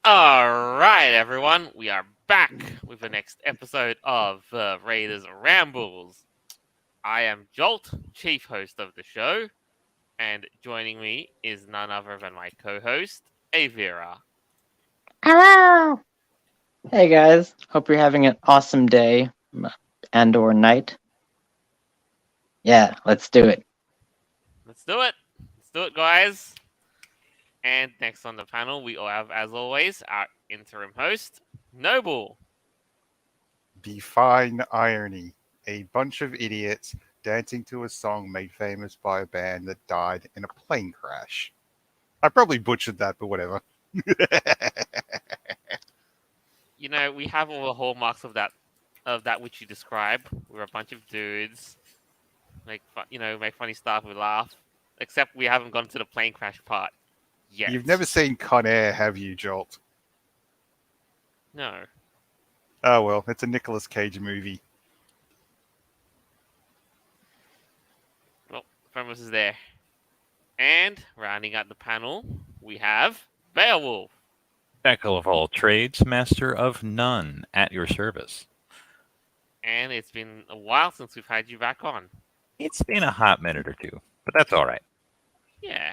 Alright, everyone, we are back with the next episode of Raiders Rambles. I am Jolt, chief host of the show, and joining me is none other than my co host, Avira. Hello! Hey guys, hope you're having an awesome day and or night. Yeah, let's do it. Let's do it! Let's do it, guys! And next on the panel, we all have, as always, our interim host, Noble. Define irony. A bunch of idiots dancing to a song made famous by a band that died in a plane crash. I probably butchered that, but whatever. You know, we have all the hallmarks of that which you describe. We're a bunch of dudes, make funny stuff, we laugh. Except we haven't gone to the plane crash part yet. You've never seen Con Air, have you, Jolt? No. Oh well, it's a Nicolas Cage movie. Well, the premise is there. And rounding out the panel, we have Beowulf. Jack of all trades, master of none, at your service. And it's been a while since we've had you back on. It's been a hot minute or two, but that's all right. Yeah.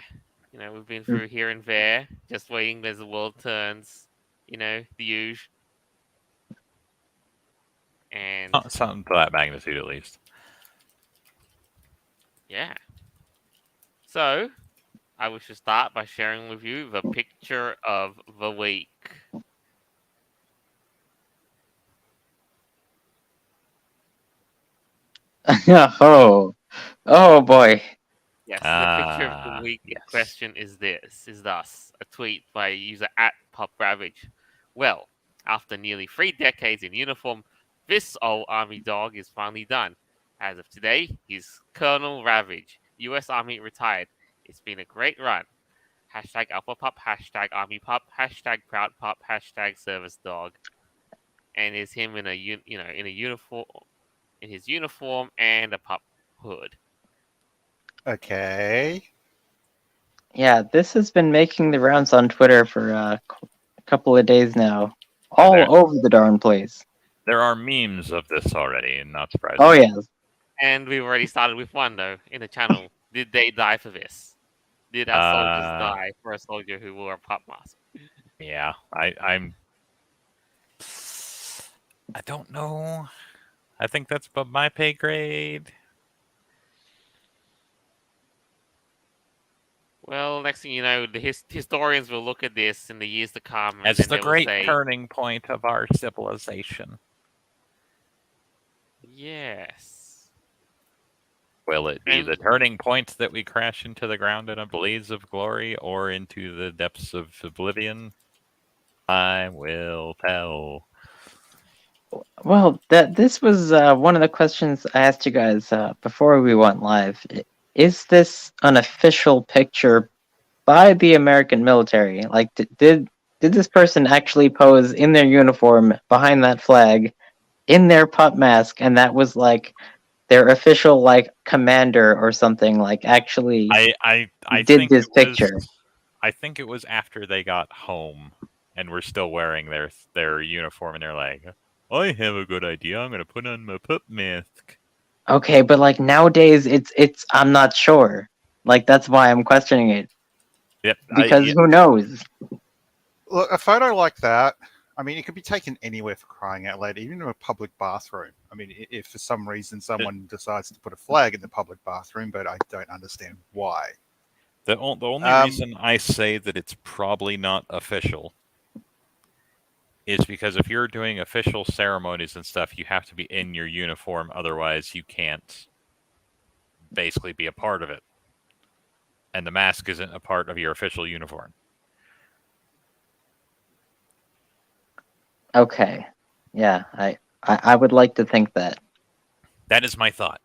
You know, we've been through here and there, just waiting as the world turns. You know, the usual. And Something to that magnitude, at least. yeah. So, I wish to start by sharing with you the picture of the week. oh boy. Yes, the picture of the week yes. question is thus a tweet by user at PopRavage. Well, after nearly 3 decades in uniform, this old army dog is finally done. As of today, he's Colonel Ravage, US Army retired. It's been a great run. Hashtag Alpha Pup, hashtag Army Pup, hashtag Proud Pup, hashtag Service Dog. And it's him in a uniform, in his uniform and a pup hood. Okay. Yeah, this has been making the rounds on Twitter for a couple of days now. All over the darn place. There are memes of this already, and not surprising. Oh, yes. And we've already started with one, though, in the channel. Did they die for this? Did our soldiers die for a soldier who wore a pup mask? Yeah, I don't know. I think that's above my pay grade. Well, next thing you know, the historians will look at this in the years to come. As and the they great will say, turning point of our civilization. yes. Will it be the turning point that we crash into the ground in a blaze of glory or into the depths of oblivion? I will tell. Well, this was one of the questions I asked you guys before we went live. Is this an official picture by the American military? Like, did this person actually pose in their uniform behind that flag, in their pup mask, and that was like their official like commander or something? Like, actually, I did think this it was, picture? I think it was after they got home and were still wearing their uniform, and they're like, "I have a good idea. I'm gonna put on my pup mask." Okay, but like nowadays, it's I'm not sure. Like, that's why I'm questioning it. Yep. Because who knows? Look, a photo like that, I mean, it could be taken anywhere for crying out loud, even in a public bathroom. I mean, if for some reason someone decides to put a flag in the public bathroom, but I don't understand why. The only reason I say that it's probably not official is because if you're doing official ceremonies and stuff, you have to be in your uniform. Otherwise, you can't basically be a part of it. And the mask isn't a part of your official uniform. Okay. Yeah, I would like to think that. That is my thought.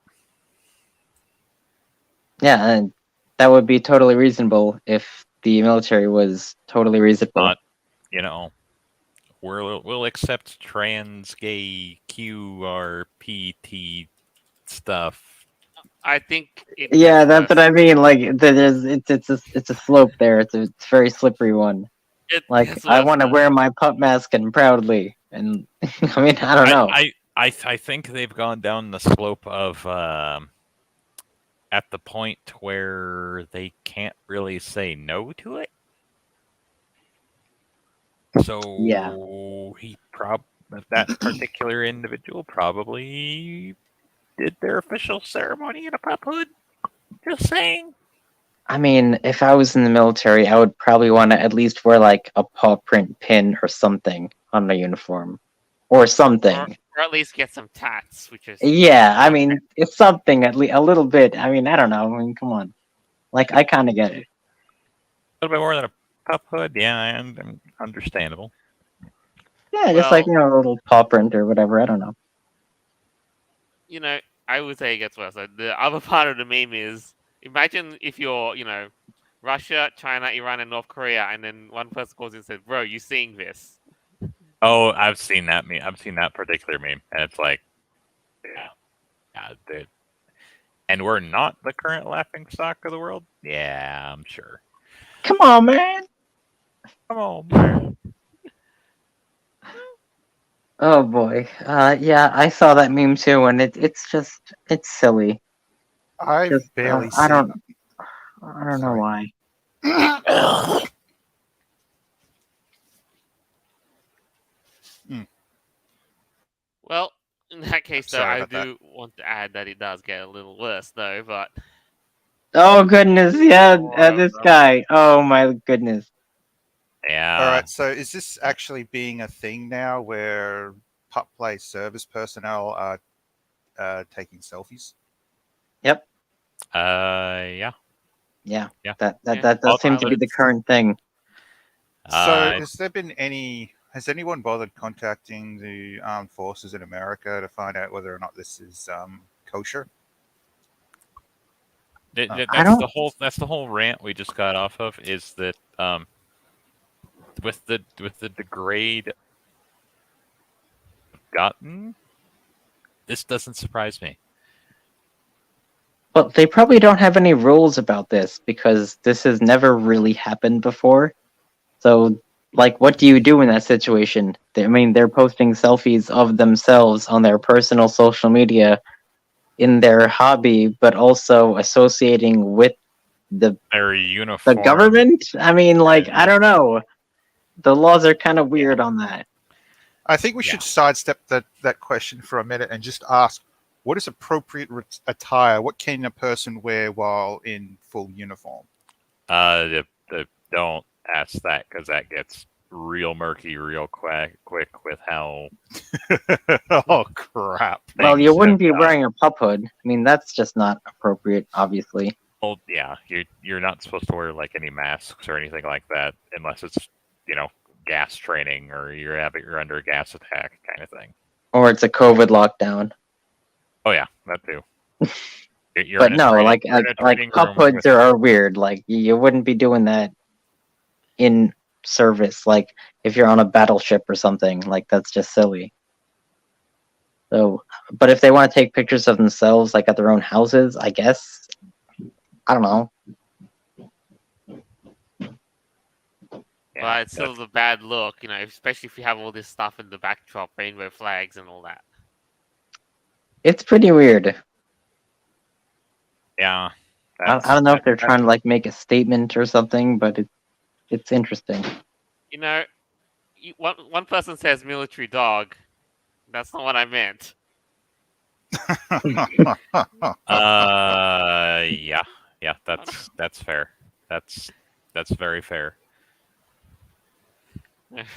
Yeah, and that would be totally reasonable if the military was totally reasonable. Not, we'll accept trans, gay, QRPT stuff. I think. Yeah, that's what I mean. Like, it's a slope there. It's a very slippery one. It Like, gets I worse want to though. wear my pup mask and proudly. And I mean, I don't know. I think they've gone down the slope of at the point where they can't really say no to it. Yeah. So that particular individual probably did their official ceremony in a pup hood. Just saying. I mean, if I was in the military, I would probably want to at least wear like a paw print pin or something on my uniform, or something. Or at least get some tats, which is Yeah, I more mean, it's something at least a little bit. I mean, I don't know. I mean, come on. Like, I kind of get it. A little bit more than a pup hood, yeah, and understandable. Yeah, just like, well, a little paw print or whatever. I don't know. you know, I would say it gets worse. Like, the other part of the meme is imagine if you're, Russia, China, Iran, and North Korea, and then one person calls in and says, "Bro, you seeing this?" Oh, I've seen that meme. I've seen that particular meme, and it's like, yeah, dude. And we're not the current laughing stock of the world. Yeah, I'm sure. Come on, man. Come on, man. Oh boy. Yeah, I saw that meme too, and it's silly. I've Just barely I seen. don't know Sorry. why. Well, in that case, though, Sorry I about that. do want to add that it does get a little worse, though. But Oh goodness, yeah, this guy. Oh my goodness. Yeah. All right. So is this actually being a thing now, where pup play service personnel are taking selfies? Yep. Yeah. Yeah. Yeah. That Yeah. does All seem to be the pilots. current thing. So, Uh, has there been any? Has anyone bothered contacting the armed forces in America to find out whether or not this is kosher? I that's don't. the whole rant we just got off of. Is that with the degrade gotten, this doesn't surprise me. But they probably don't have any rules about this because this has never really happened before. So, like, what do you do in that situation? I mean, they're posting selfies of themselves on their personal social media in their hobby, but also associating with the Their the uniform. government. I mean, like, I Yeah. don't know. The laws are kind of weird on that. I think we should sidestep that question for a minute and just ask, what is appropriate attire? What can a person wear while in full uniform? Don't ask that because that gets real murky real quick with how. Oh crap! Well, you things wouldn't have be gone. wearing a pup hood. I mean, that's just not appropriate, obviously. Well, yeah, you're not supposed to wear like any masks or anything like that unless it's gas training or you're under a gas attack kind of thing. Or it's a COVID lockdown. Oh yeah, that too. You're But in a no, training, like you're in a like training pup room hoods with, are weird. Like you wouldn't be doing that in service. Like if you're on a battleship or something, like that's just silly. So, but if they want to take pictures of themselves, like at their own houses, I guess. I don't know. it's still a bad look, especially if you have all this stuff in the backdrop, rainbow flags and all that. It's pretty weird. yeah. I don't know if they're trying to like make a statement or something, but it's interesting. One person says military dog. That's not what I meant. Yeah, that's fair. That's very fair.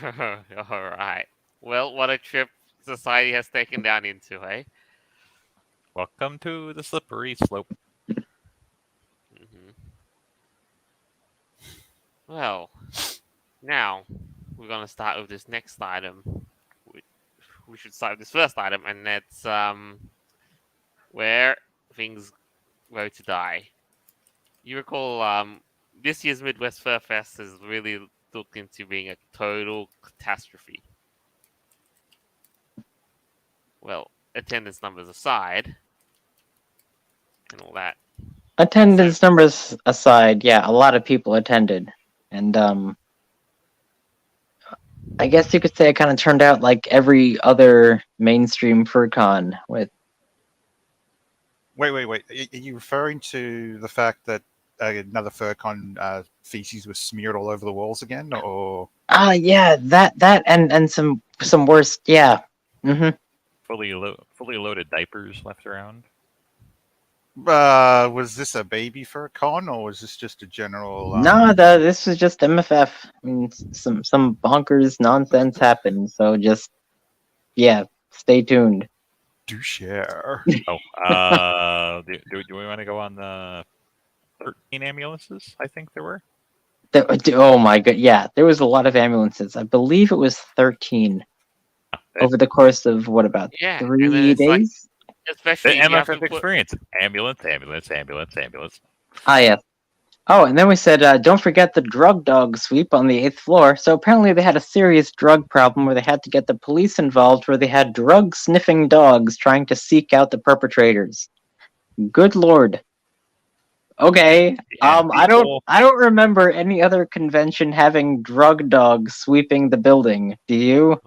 All right. Well, what a trip society has taken down into, eh? Welcome to the slippery slope. Mm-hmm. Well, now we're gonna start with this next item. We should start with this first item, and that's where things go to die. You recall this year's Midwest Fur Fest has really looked into being a total catastrophe. Well, attendance numbers aside, and all that. Attendance numbers aside, yeah, a lot of people attended, and I guess you could say it kind of turned out like every other mainstream FurCon with. Wait. Are you referring to the fact that another FurCon feces was smeared all over the walls again, or? Yeah, that and some worse. Yeah. Mm-hmm. Fully loaded diapers left around. Was this a baby FurCon, or was this just a general? No, this was just MFF. I mean, some bonkers nonsense happened. So just stay tuned. Do share. Oh, do we want to go on the 13 ambulances? I think there were. Oh my god, yeah, there was a lot of ambulances. I believe it was 13 over the course of what about Yeah, and 3 then it's like, days? especially The if you have to MFF put. experience. Ambulance. Ah, yes. Oh, and then we said, don't forget the drug dog sweep on the 8th floor. So apparently they had a serious drug problem where they had to get the police involved, where they had drug sniffing dogs trying to seek out the perpetrators. Good lord. Okay. And I people- don't remember any other convention having drug dogs sweeping the building. Do you?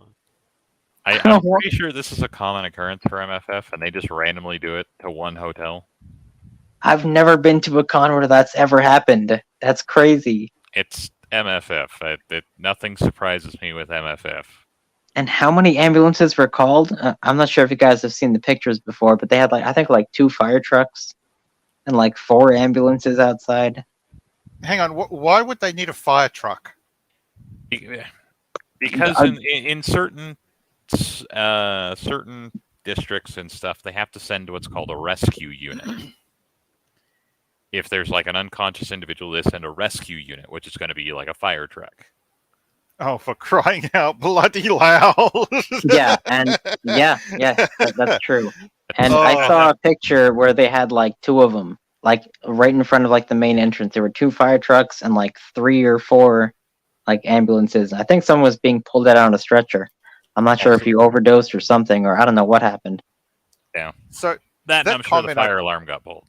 I'm pretty sure this is a common occurrence for MFF, and they just randomly do it to one hotel. I've never been to a con where that's ever happened. That's crazy. It's MFF. Nothing surprises me with MFF. And how many ambulances were called? I'm not sure if you guys have seen the pictures before, but they had I think 2 fire trucks and 4 ambulances outside. Hang on. Why would they need a fire truck? Because in certain districts and stuff, they have to send what's called a rescue unit. If there's an unconscious individual, they send a rescue unit, which is going to be like a fire truck. Oh, for crying out bloody loud! Yeah, and that's true. And Oh. I saw a picture where they had 2 of them, right in front of the main entrance. There were 2 fire trucks and 3 or 4 ambulances. I think someone was being pulled out on a stretcher. I'm not sure if he overdosed or something, or I don't know what happened. Yeah. So that I'm sure the fire alarm got pulled.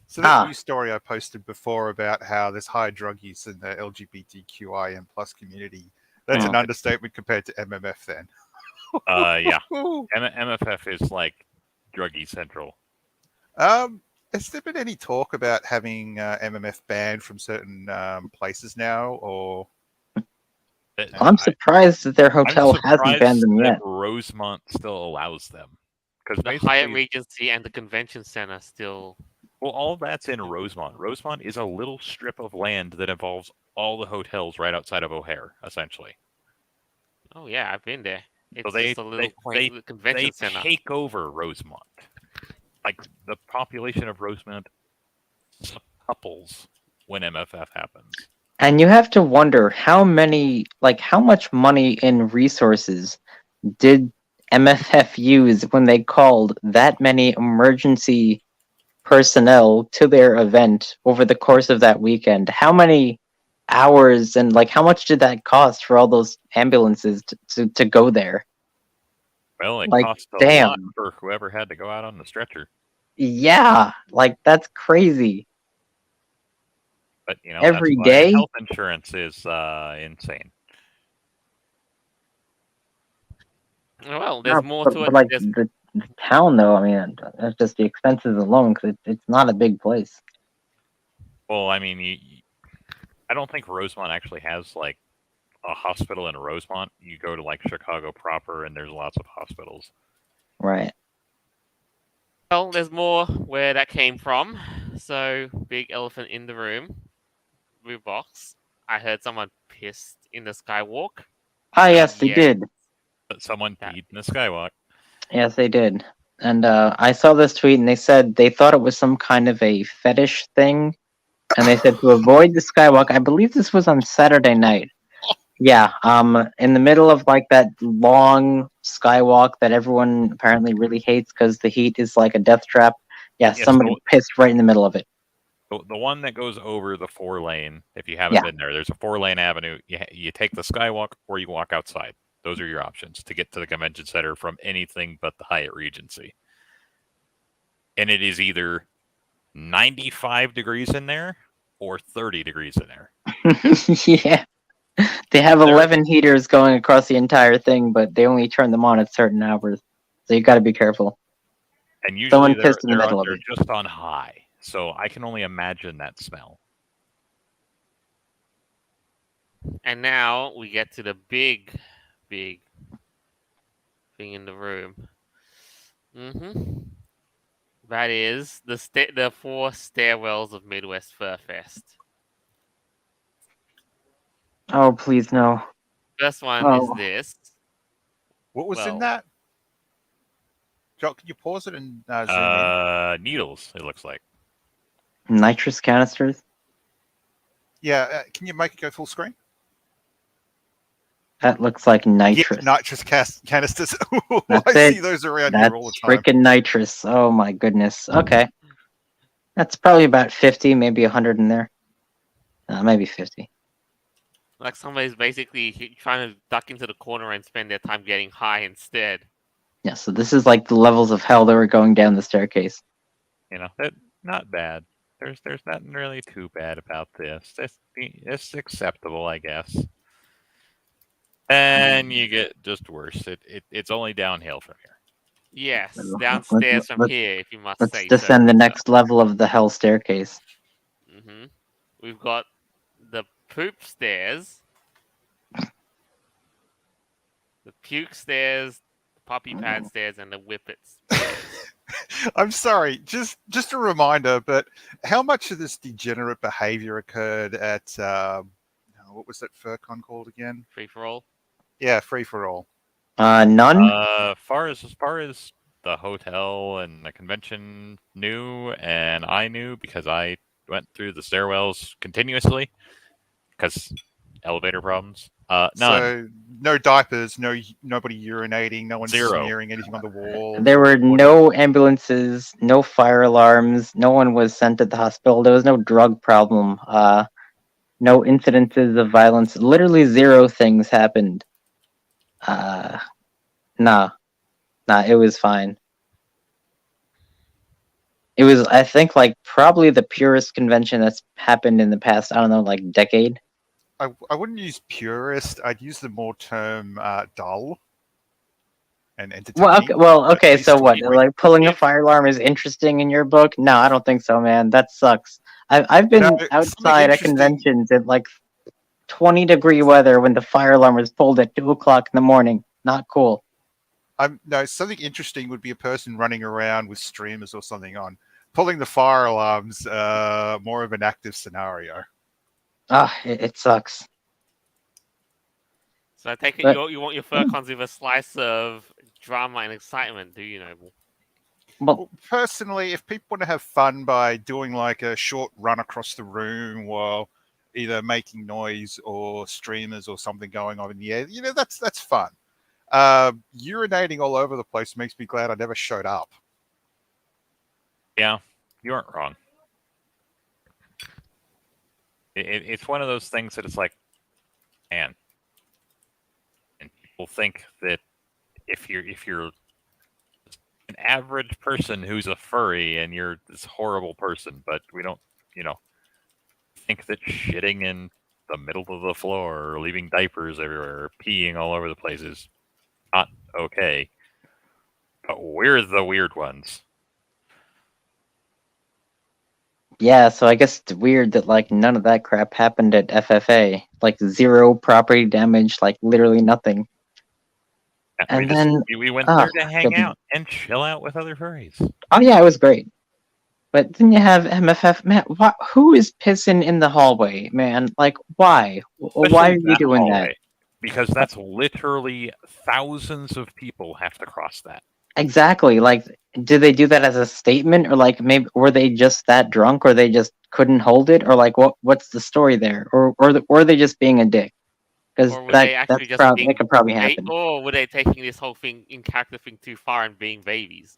So that news story I posted before about how there's high drug use in the LGBTQIM plus community, that's an understatement compared to MMF then. Yeah. MFF is druggy central. Has there been any talk about having MMF banned from certain places now, or? I'm surprised that their hotel hasn't banned them yet. Rosemont still allows them. Because the Hyatt Regency and the Convention Center still. Well, all that's in Rosemont. Rosemont is a little strip of land that involves all the hotels right outside of O'Hare, essentially. Oh yeah, I've been there. It's so they, just a little quaint convention center. They take over Rosemont. The population of Rosemont supples when MFF happens. And you have to wonder how much money in resources did MFF use when they called that many emergency personnel to their event over the course of that weekend? How many hours and how much did that cost for all those ambulances to go there? Well, it cost a lot for whoever had to go out on the stretcher. Yeah, that's crazy. But every that's why day health insurance is insane. Well, there's more to it. The town, though, I mean, that's just the expenses alone, because it's not a big place. Well, I mean, I don't think Rosemont actually has a hospital in Rosemont. You go to Chicago proper, and there's lots of hospitals. Right. Well, there's more where that came from. So, big elephant in the room. Blue box. I heard someone pissed in the skywalk. Ah, yes, they did. Someone peed in the skywalk. Yes, they did. And I saw this tweet, and they said they thought it was some kind of a fetish thing. And they said to avoid the skywalk. I believe this was on Saturday night. Yeah, in the middle of that long skywalk that everyone apparently really hates because the heat is like a death trap. Yeah, somebody pissed right in the middle of it. The one that goes over the 4-lane, if you haven't been there's a 4-lane avenue. You take the skywalk or you walk outside. Those are your options to get to the convention center from anything but the Hyatt Regency. And it is either 95 degrees in there or 30 degrees in there. Yeah. They have There- 11 heaters going across the entire thing, but they only turn them on at certain hours. So you got to be careful. And usually Someone they're pissed in the they're, middle of they're it. just on high. So I can only imagine that smell. And now we get to the big thing in the room. That is the 4 stairwells of Midwest Fur Fest. Oh, please no. First one is Oh, this. What was in Well, that? Jock, can you pause it and zoom in? Needles, it looks like. nitrous canisters? Yeah, can you make it go full screen? That looks like Yeah, nitrous. nitrous canisters. That's I it. see those around That's here all the time. freaking nitrous. Oh my goodness. Okay. That's probably about 50, maybe 100 in there. Maybe 50. like somebody's basically trying to duck into the corner and spend their time getting high instead. Yeah, so this is like the levels of hell that were going down the staircase. That not bad. There's nothing really too bad about this. It's acceptable, I guess. And you get just worse. It's only downhill from here. Yes, Let's- downstairs from let's- here, if you must Let's say descend the so. next level of the hell staircase. We've got the poop stairs, the puke stairs, the puppy pad stairs, and the whippets. I'm sorry, just a reminder, but how much of this degenerate behavior occurred at what was that FurCon called again? Free for all. Yeah, Free for All. None? As far as the hotel and the convention knew, and I knew because I went through the stairwells continuously because elevator problems. None. So no diapers, nobody urinating, no one Zero. smearing anything on the wall. There were no ambulances, no fire alarms, no one was sent to the hospital. There was no drug problem. No incidences of violence. Literally 0 things happened. Nah, it was fine. It was, I think, like probably the purest convention that's happened in the past, I don't know, like decade. I wouldn't use purist. I'd use the more term dull and entertaining. Okay, at so least. what? Like pulling a If- fire alarm is interesting in your book? No, I don't think so, man. That sucks. I've been No, something outside at interesting- conventions at like 20-degree weather when the fire alarm was pulled at 2 o'clock in the morning. Not cool. No, something interesting would be a person running around with streamers or something on. Pulling the fire alarms, more of an active scenario. It sucks. So I take it But- you want your FurCons with a slice of drama and excitement, do you, Noble? Well, personally, if people want to have fun by doing like a short run across the room while either making noise or streamers or something going on in the air, that's fun. Urinating all over the place makes me glad I never showed up. Yeah, you aren't wrong. It's one of those things that it's like, man, and people think that if you're an average person who's a furry and you're this horrible person, but we don't, think that shitting in the middle of the floor or leaving diapers everywhere or peeing all over the place is not okay. But we're the weird ones. Yeah, so I guess it's weird that like none of that crap happened at FFA. Like 0 property damage, like literally nothing. And then we went ah, there to hang goodness. out and chill out with other furries. Oh yeah, it was great. But then you have MFF, man. Who is pissing in the hallway, man? Like, why? Why Especially are you that doing that? hallway, because that's literally thousands of people have to cross that. Exactly. Like, did they do that as a statement, or like maybe were they just that drunk, or they just couldn't hold it, or like what's the story there, or were they just being a dick? Because Or were they actually just that being could probably happen. or were they taking this whole thing in character thing too far and being babies?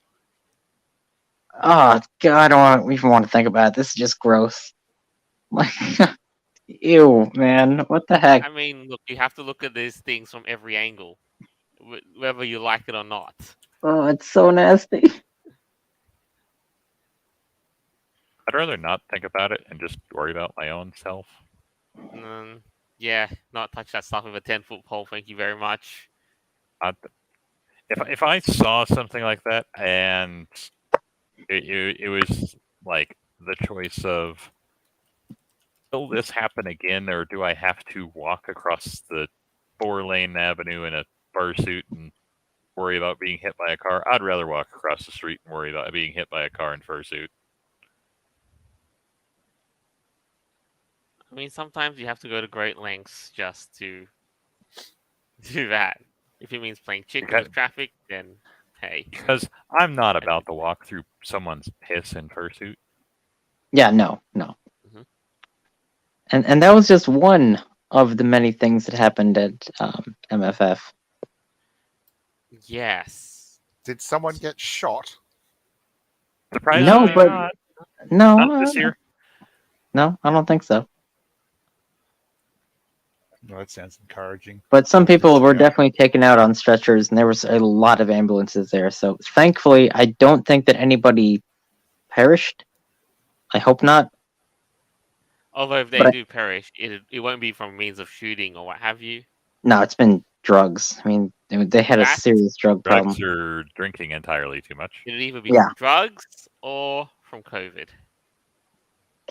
Oh God, I don't even want to think about it. This is just gross. Like, ew, man. What the heck? I mean, look, you have to look at these things from every angle, whether you like it or not. Oh, it's so nasty. I'd rather not think about it and just worry about my own self. Mm, Yeah, not touch that stuff with a 10-foot pole. Thank you very much. If I saw something like that and it was like the choice of, will this happen again, or do I have to walk across the 4-lane avenue in a fursuit and worry about being hit by a car? I'd rather walk across the street and worry about being hit by a car in fursuit. I mean, sometimes you have to go to great lengths just to do that. If it means playing chicken Because- with traffic, then hey. Because I'm not about to walk through someone's piss in fursuit. Yeah, no. Mhm. And that was just one of the many things that happened at MFF. Yes. Did someone get shot? Surprisingly No, but not. no, Not this year. no, I don't think so. No, that sounds encouraging. But some people were Yeah. definitely taken out on stretchers, and there was a lot of ambulances there. So thankfully, I don't think that anybody perished. I hope not. Although if they But do perish, it won't be from means of shooting or what have you. No, it's been drugs. I mean, they had a That- serious drug problem. Drugs or drinking entirely too much. It'll either be Yeah. from drugs or from COVID.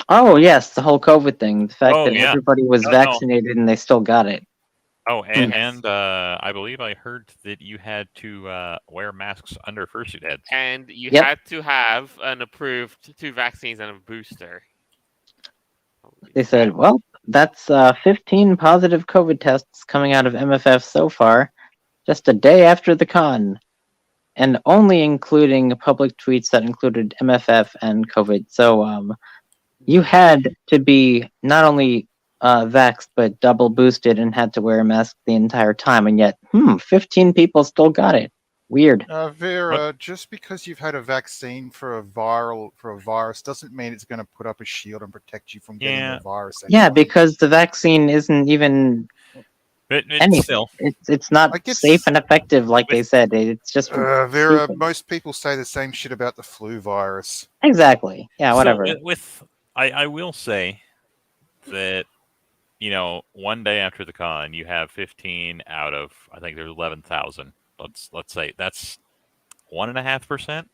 Oh yes, the whole COVID thing. The fact Oh, that yeah. everybody was No. vaccinated and they still got it. Oh, and, Yes. and I believe I heard that you had to wear masks under fursuit heads. And you Yep. had to have an approved 2 vaccines and a booster. They said, well, that's 15 positive COVID tests coming out of MFF so far, just a day after the con, and only including public tweets that included MFF and COVID. So you had to be not only vaxxed but double boosted and had to wear a mask the entire time, and yet 15 people still got it. Weird. Vera, just because you've had a vaccine for a virus doesn't mean it's going to put up a shield and protect you from getting Yeah. the virus. Yeah, anyway. because the vaccine isn't even But anything. still, It's not I guess- safe and effective like they said. It's just Vera, stupid. most people say the same shit about the flu virus. Exactly. Yeah, whatever. So I will say that, one day after the con, you have 15 out of, I think there's 11,000. Let's say that's 1.5%.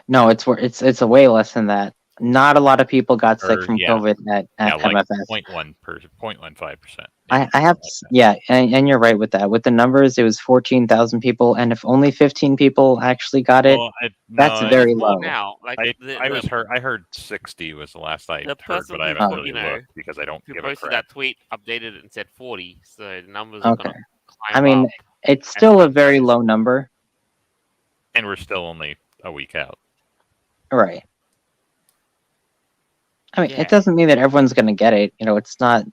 No, it's a way less than that. Not a lot of people got sick Or, from yeah. COVID at Yeah, like MFF. 0.15%. I have and you're right with that. With the numbers, it was 14,000 people, and if only 15 people actually got it, Well, that's no, very There's more low. now. Like I heard 60 was the last I the heard, person but I who haven't put, really looked because I don't who give a posted crap. that tweet updated it and said 40, so the numbers are gonna Okay. climb I mean, up. it's still a very much. low number, And we're still only a week out. right? I mean, Yeah. it doesn't mean that everyone's going to get it. It's not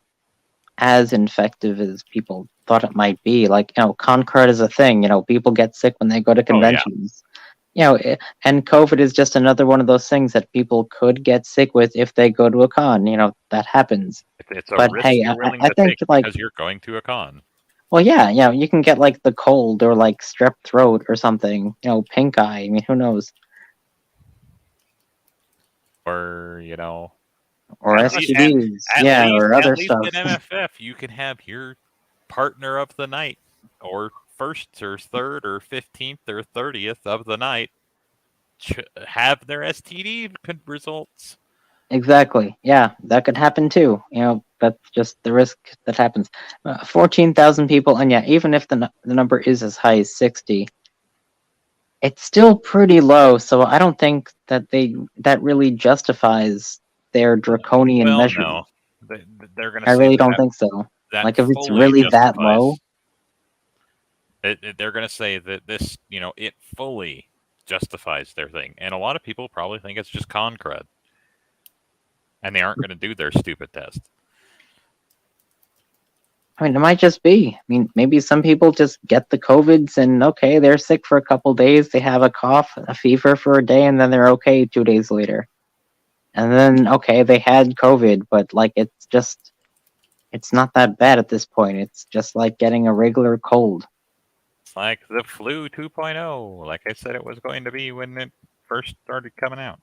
as infective as people thought it might be. Like, Concord is a thing. People get sick when they go to Oh, yeah. conventions. And COVID is just another one of those things that people could get sick with if they go to a con. That happens. It's a But, risk hey, you're willing I to think, take like- because you're going to a con. Well, yeah, you can get like the cold or like strep throat or something. Pink eye. I mean, who knows? Or, Or At least- STDs, at or least, other at least stuff. in MFF, you can have your partner of the night, or first or third or 15th or 30th of the night have their STD results. Exactly. Yeah, that could happen too. That's just the risk that happens. 14,000 people, and yeah, even if the number is as high as 60, it's still pretty low. So I don't think that really justifies their draconian Well, measure. no. They're going to I really don't think so. that Like, if it's fully really that justifies- low, they're going to say that this, it fully justifies their thing. And a lot of people probably think it's just con crud. And they aren't going to do their stupid test. I mean, it might just be. I mean, maybe some people just get the COVIDs and okay, they're sick for a couple days, they have a cough, a fever for a day, and then they're okay 2 days later. And then, okay, they had COVID, but like it's not that bad at this point. It's just like getting a regular cold. It's like the flu 2.0, like I said it was going to be when it first started coming out.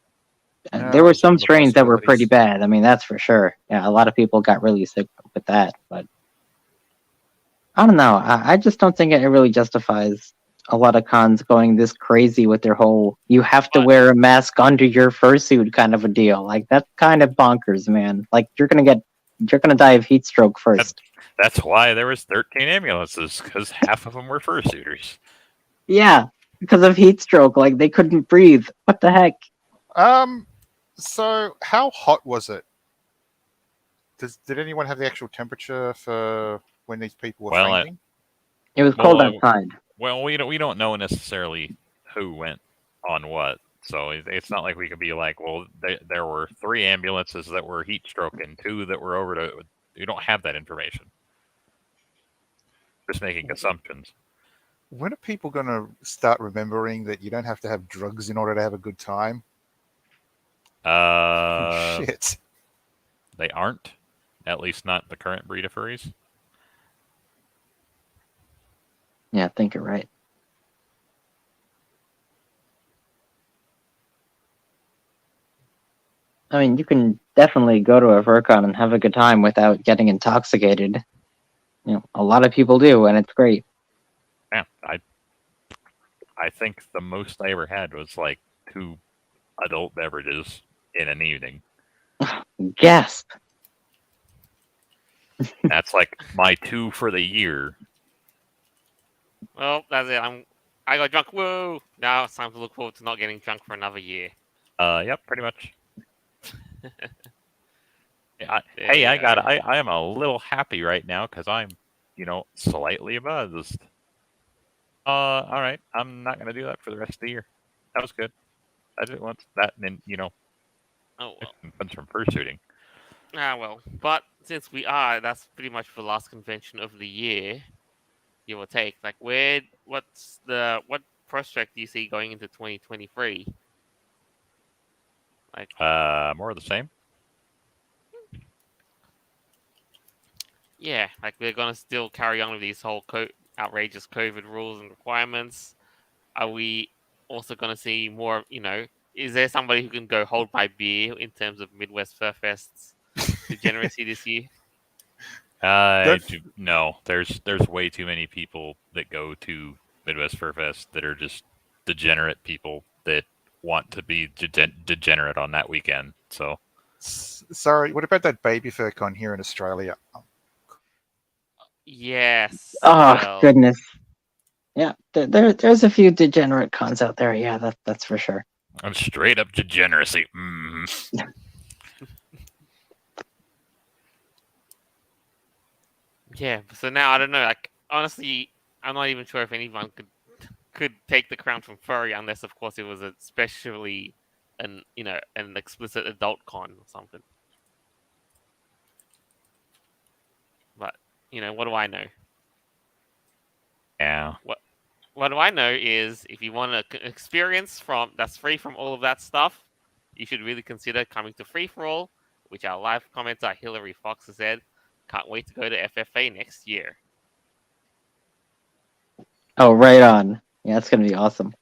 Yeah, There were that's one some of the strains that were pretty possibilities. bad. I mean, that's for sure. Yeah, a lot of people got really sick with that, but I don't know. I just don't think it really justifies a lot of cons going this crazy with their whole "you have to But- wear a mask under your fursuit" kind of a deal. Like that's kind of bonkers, man. Like you're gonna die of heat stroke first. That's why there was 13 ambulances, because half of them were fursuiters. Yeah, because of heat stroke. Like they couldn't breathe. What the heck? So how hot was it? Did anyone have the actual temperature for when these people were Well, fainting? It was cold Well, outside. Well, we don't know necessarily who went on what, so it's not like we could be like, well, there were 3 ambulances that were heat stroke and 2 that were overdose. You don't have that information. Just making assumptions. When are people going to start remembering that you don't have to have drugs in order to have a good time? Shit. They aren't, at least not the current breed of furries. Yeah, I think you're right. I mean, you can definitely go to a FurCon and have a good time without getting intoxicated. You know, a lot of people do, and it's great. Yeah, I think the most I ever had was like 2 adult beverages in an evening. Gasp. That's like my 2 for the year. Well, that's it. I got drunk. Whoa! Now it's time to look forward to not getting drunk for another year. Yep, pretty much. There Hey, you go. I am a little happy right now because I'm, slightly buzzed. All right, I'm not gonna do that for the rest of the year. That was good. I did it once. That and then Oh well. comes from fursuiting. Well. But since that's pretty much the last convention of the year, give or take. Like, what prospect do you see going into 2023? Like, More of the same. yeah, like we're gonna still carry on with these whole outrageous COVID rules and requirements. Are we also gonna see more? Is there somebody who can go hold my beer in terms of Midwest Fur Fest's degeneracy this year? No. There's way too many people that go to Midwest Fur Fest that are just degenerate people that want to be degenerate on that weekend. So Sorry, what about that baby fur con here in Australia? Yes. Oh well, goodness. Yeah, there's a few degenerate cons out there. Yeah, that's for sure. I'm straight up degeneracy. Yeah. So now I don't know. Like, honestly, I'm not even sure if anyone could take the crown from furry, unless, of course, it was especially an explicit adult con or something. But what do I know? Yeah. What do I know is if you want an experience that's free from all of that stuff, you should really consider coming to Free for All, which our live commenter Hillary Fox has said. Can't wait to go to FFA next year. Oh, right on. Yeah, it's gonna be awesome.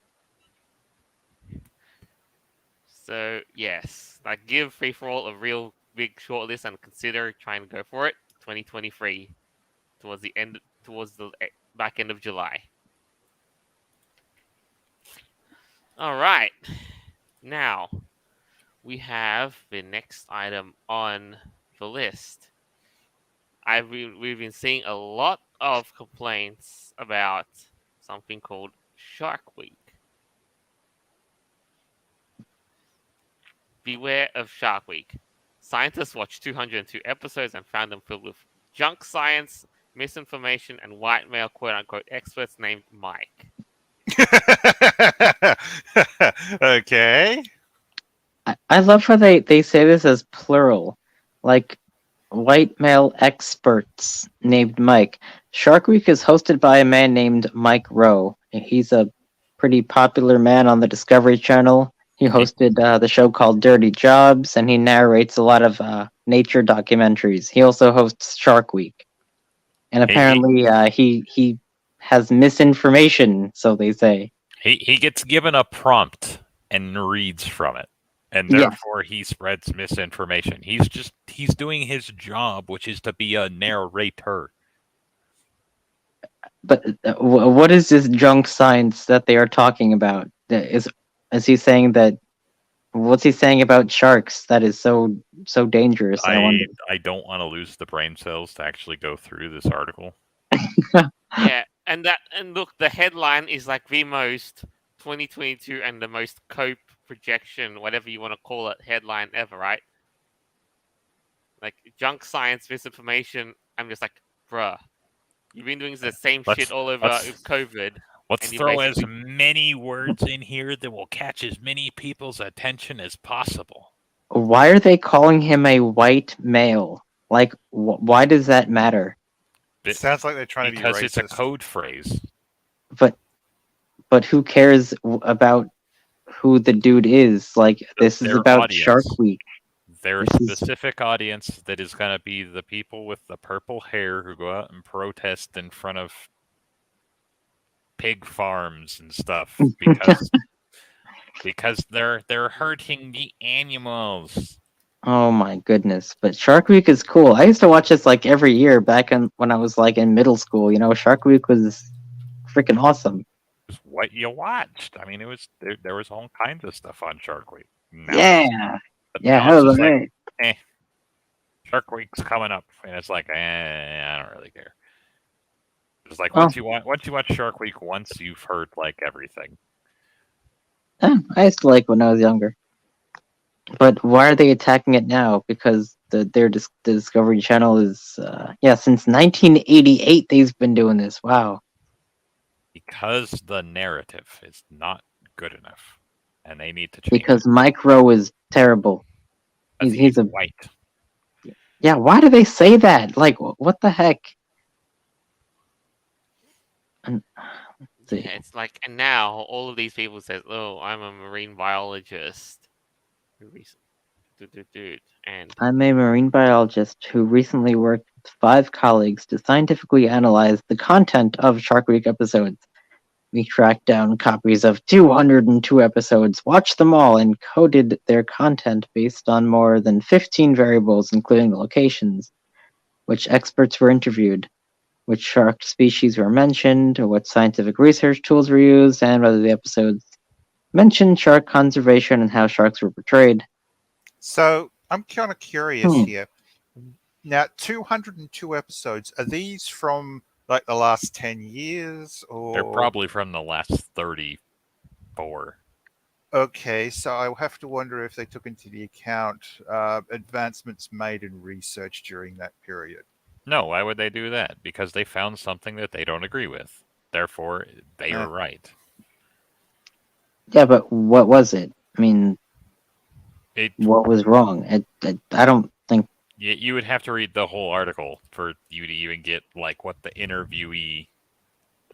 So yes, like give Free for All a real big shortlist and consider trying to go for it. 2023, towards the back end of July. All right, now we have the next item on the list. We've been seeing a lot of complaints about something called Shark Week. Beware of Shark Week. Scientists watched 202 episodes and found them filled with junk science, misinformation, and white male quote-unquote experts named Mike. Okay. I love how they say this as plural, like white male experts named Mike. Shark Week is hosted by a man named Mike Rowe. He's a pretty popular man on the Discovery Channel. He hosted the show called Dirty Jobs, and he narrates a lot of nature documentaries. He also hosts Shark Week, and apparently he has misinformation, so they say. He gets given a prompt and reads from it. And Yes. therefore he spreads misinformation. He's doing his job, which is to be a narrator. But what is this junk science that they are talking about? Is he saying that? What's he saying about sharks that is so dangerous? I wonder. I don't want to lose the brain cells to actually go through this article. Yeah, and look, the headline is like the most 2022 and the most cope projection, whatever you want to call it, headline ever, right? Like junk science misinformation. I'm just like, bruh, you've been doing the same Let's- shit all over let's- with COVID. Let's And you throw as basically- many words in here that will catch as many people's attention as possible. Why are they calling him a white male? Like, why does that matter? It sounds like they're trying to be Because it's a racist. code phrase. But who cares about who the dude is? Like, this is Their about audience. Shark Week. Their This is- specific audience that is going to be the people with the purple hair who go out and protest in front of pig farms and stuff because they're hurting the animals. Oh my goodness! But Shark Week is cool. I used to watch this like every year back when I was like in middle school. You know, Shark Week was freaking awesome. It's what you watched. I mean, it was there was all kinds of stuff on Shark Week. Now Yeah, but yeah, now that it's was just like, alright. Shark Week's coming up, and it's like, I don't really care. It's like Well- once you watch Shark Week once, you've heard like everything. I used to like when I was younger. But why are they attacking it now? Because the Discovery Channel is since 1988 they've been doing this. Wow. Because the narrative is not good enough, and they need to change. Because Mike Rowe is terrible. it. he's a- white. Yeah, why do they say that? Like, what the heck? And, let's see. Yeah, it's like, and now all of these people says, "Oh, I'm a marine biologist." Dude, and I'm a marine biologist who recently worked with 5 colleagues to scientifically analyze the content of Shark Week episodes. We tracked down copies of 202 episodes, watched them all, and coded their content based on more than 15 variables, including the locations, which experts were interviewed, which shark species were mentioned, what scientific research tools were used, and whether the episodes mentioned shark conservation and how sharks were portrayed. So I'm kind of curious Hmm. here. Now, 202 episodes. Are these from like the last 10 years, or They're probably from the last 34. Okay, so I have to wonder if they took into the account advancements made in research during that period. No, why would they do that? Because they found something that they don't agree with. Therefore, they Yeah. are right. Yeah, but what was it? I mean, It what was wrong? I don't think. you would have to read the whole article for you to even get like what the interviewee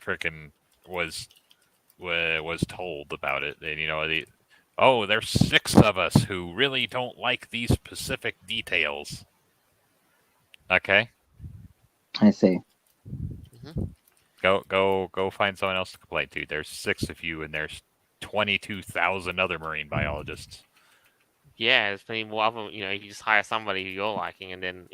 frickin' was told about it. And there's 6 of us who really don't like these specific details. Okay, I see. go find someone else to complain to. There's 6 of you, and there's 22,000 other marine biologists. yeah, there's plenty more of them. You just hire somebody who you're liking, and then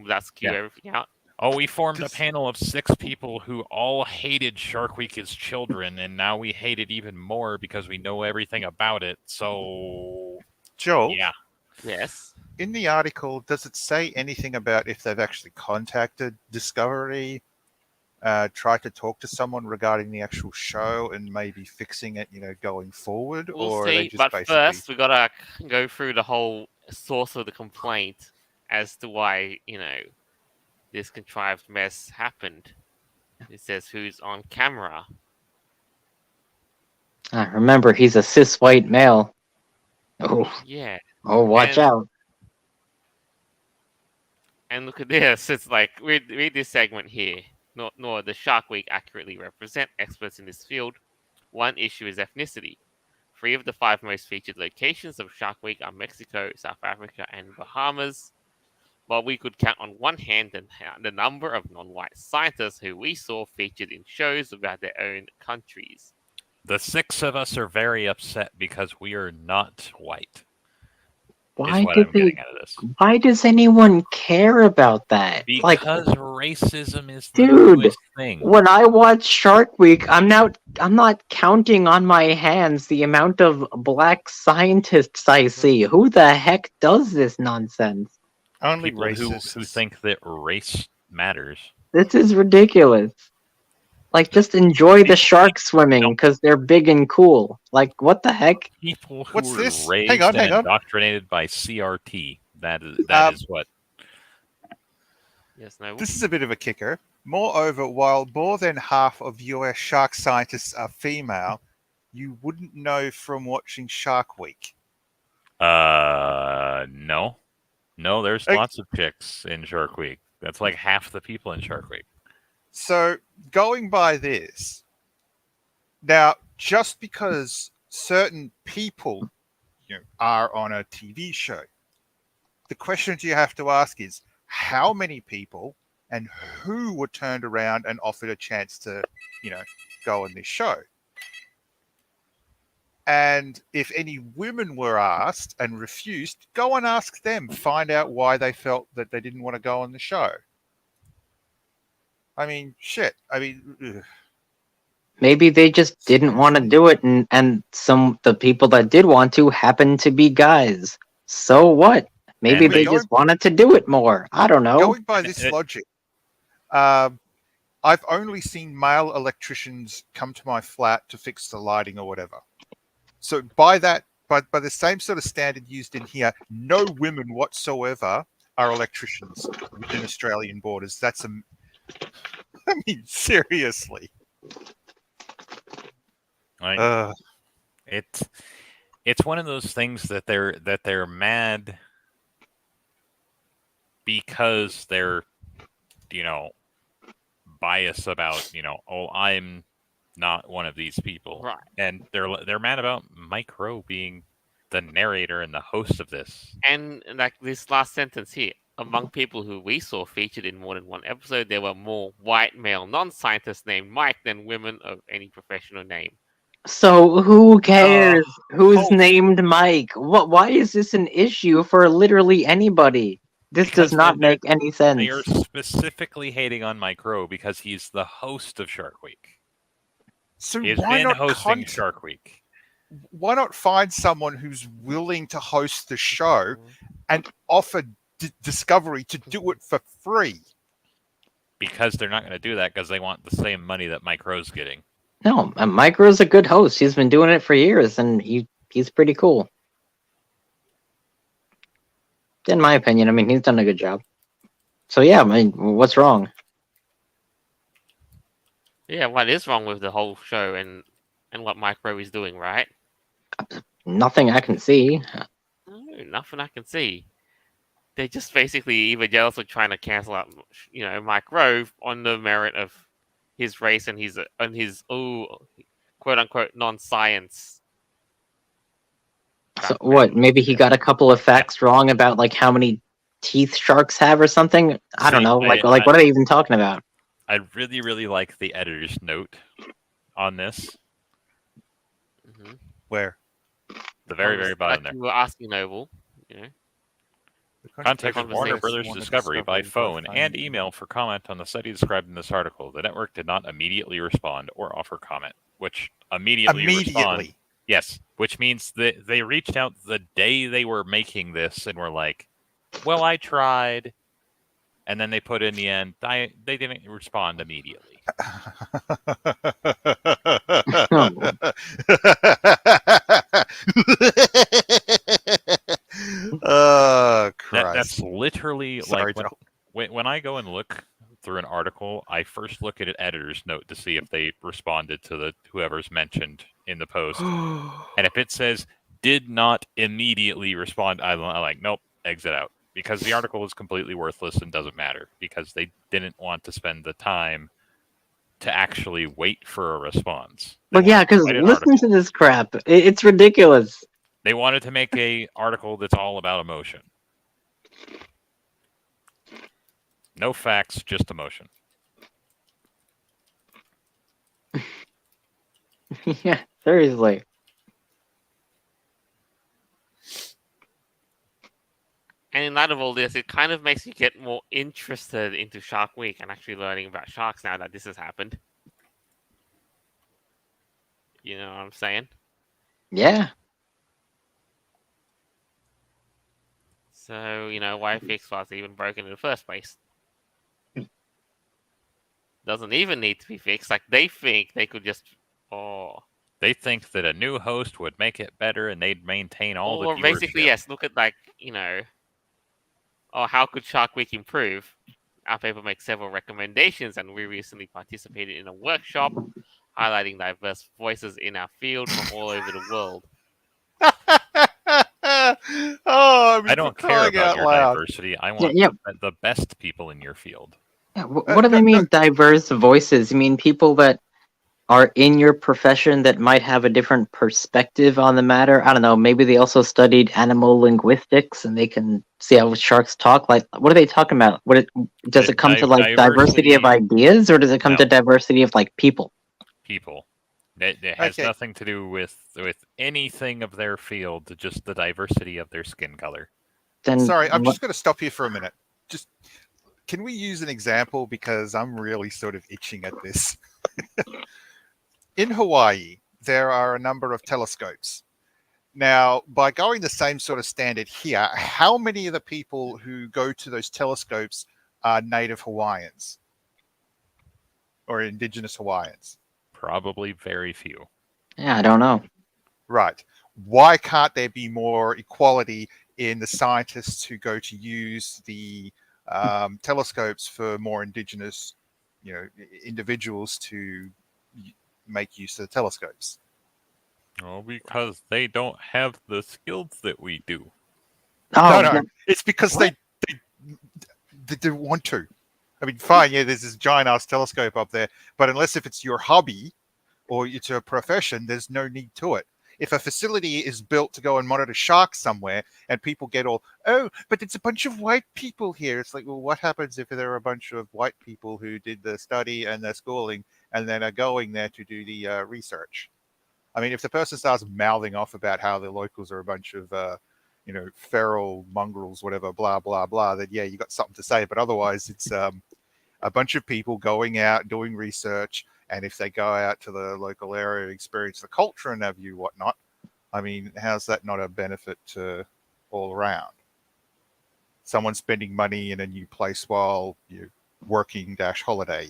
that's cue Yeah. everything out. Oh, we formed a Just- panel of 6 people who all hated Shark Week as children, and now we hate it even more because we know everything about it. So, Joel, yeah. Yes. in the article, does it say anything about if they've actually contacted Discovery, tried to talk to someone regarding the actual show and maybe fixing it, going forward? We'll or are they see. just But basically... first, we gotta go through the whole source of the complaint as to why this contrived mess happened. It says who's on camera. Remember, he's a cis white male. Oh, Yeah. watch And- out. And look at this. It's like, read this segment here. Nor the Shark Week accurately represent experts in this field. One issue is ethnicity. 3 of the 5 most featured locations of Shark Week are Mexico, South Africa, and Bahamas. While we could count on one hand the number of non-white scientists who we saw featured in shows about their own countries. The 6 of us are very upset because we are not white. Why what did I'm they? getting out of this. Why does anyone care about that? Like, Because racism is the dude, newest thing. when I watch Shark Week, I'm not counting on my hands the amount of black scientists I see. Who the heck does this nonsense? Only People who racists. think that race matters. This is ridiculous. Like, just enjoy the shark swimming because they're big and cool. Like, what the heck? People who What's were this? raised Hang and on. indoctrinated by CRT. That Um, is what. Yes, no. This is a bit of a kicker. Moreover, while more than half of US shark scientists are female, you wouldn't know from watching Shark Week. No. No, there's Okay. lots of chicks in Shark Week. That's like half the people in Shark Week. So, going by this, now, just because certain people are on a TV show, the questions you have to ask is how many people and who were turned around and offered a chance to, go on this show. And if any women were asked and refused, go and ask them, find out why they felt that they didn't want to go on the show. I mean, shit. I mean, ugh. Maybe they just didn't want to do it, and the people that did want to happened to be guys. So what? Maybe And they just wanted to do it more. I don't know. Going by this logic, I've only seen male electricians come to my flat to fix the lighting or whatever. So by that, by the same sort of standard used in here, no women whatsoever are electricians within Australian borders. That's I mean, seriously. It's one of those things that they're mad because they're biased about oh, I'm not one of these people, Right. and they're mad about Mike Rowe being the narrator and the host of this. And like this last sentence here, among people who we saw featured in more than one episode, there were more white male non-scientists named Mike than women of any professional name. So who cares who's holy- named Mike? Why is this an issue for literally anybody? This Because does not make any sense. They are specifically hating on Mike Rowe because he's the host of Shark Week. So He's why been not hosting Shark Week. Why not find someone who's willing to host the show and offer Discovery to do it for free? Because they're not going to do that because they want the same money that Mike Rowe's getting. No, Mike Rowe's a good host. He's been doing it for years, and he's pretty cool. In my opinion, I mean, he's done a good job. So yeah, I mean, what's wrong? Yeah, what is wrong with the whole show and what Mike Rowe is doing, right? Nothing I can see. No, nothing I can see. They're just basically either jealous or trying to cancel out, Mike Rowe on the merit of his race and his quote unquote non-science. So what? Maybe he got a couple of facts wrong about like how many teeth sharks have or something. I don't know. Like what are they even talking about? I really, really like the editor's note on this. Mm-hmm. Where? The very, very bottom there. You were asking Noble, Contact Conversation. Warner Brothers Discovery by phone and email for comment on the study described in this article. The network did not immediately respond or offer comment, which immediately respond. Yes, which means that they reached out the day they were making this and were like, well, I tried. And then they put in the end, they didn't respond immediately. Oh, Christ. That's literally Sorry, like when I go and look through an article, I first look at an editor's note to see if they responded to whoever's mentioned in the post. And if it says did not immediately respond, I'm like, nope, exit out. Because the article is completely worthless and doesn't matter. Because they didn't want to spend the time to actually wait for a response. Well, yeah, because listen to this crap. It's ridiculous. They wanted to make a article that's all about emotion. No facts, just emotion. Yeah, seriously. light of all this, it kind of makes you get more interested into Shark Week and actually learning about sharks now that this has happened. You know what I'm saying? Yeah. So, why fix what's even broken in the first place? Doesn't even need to be fixed. Like, they think they could just... Oh. They think that a new host would make it better and they'd maintain all the Or basically, viewership. yes, look at, how could Shark Week improve? Our paper makes several recommendations, and we recently participated in a workshop highlighting diverse voices in our field from all over the world. Oh, I mean, I for don't care crying about out your loud. diversity. I Yeah, want yeah. the best people in your field. Yeah, what do they No, mean diverse voices? You mean people that are in your profession that might have a different perspective on the matter? I don't know. Maybe they also studied animal linguistics and they can see how sharks talk. Like, what are they talking about? Does it come to like diversity of ideas, or does it come to No. diversity of like people? People. It has Okay. nothing to do with anything of their field, just the diversity of their skin color. Then Sorry, I'm what- just going to stop you for a minute. Just can we use an example, because I'm really sort of itching at this. In Hawaii, there are a number of telescopes. Now, by going the same sort of standard here, how many of the people who go to those telescopes are native Hawaiians or indigenous Hawaiians? Probably very few. Yeah, I don't know. Right. Why can't there be more equality in the scientists who go to use the telescopes for more indigenous, individuals to make use of the telescopes? Oh, because they don't have the skills that we do. Oh, No. It's because they don't want to. I mean, fine, yeah, there's this giant ass telescope up there, but unless if it's your hobby or it's a profession, there's no need to it. If a facility is built to go and monitor sharks somewhere and people get all, oh, but it's a bunch of white people here. It's like, well, what happens if there are a bunch of white people who did the study and the schooling and then are going there to do the research? I mean, if the person starts mouthing off about how the locals are a bunch of, feral mongrels, whatever, blah, blah, blah, then yeah, you got something to say. But otherwise, it's a bunch of people going out, doing research. And if they go out to the local area and experience the culture and have you whatnot, I mean, how's that not a benefit to all around? Someone spending money in a new place while you're working holiday.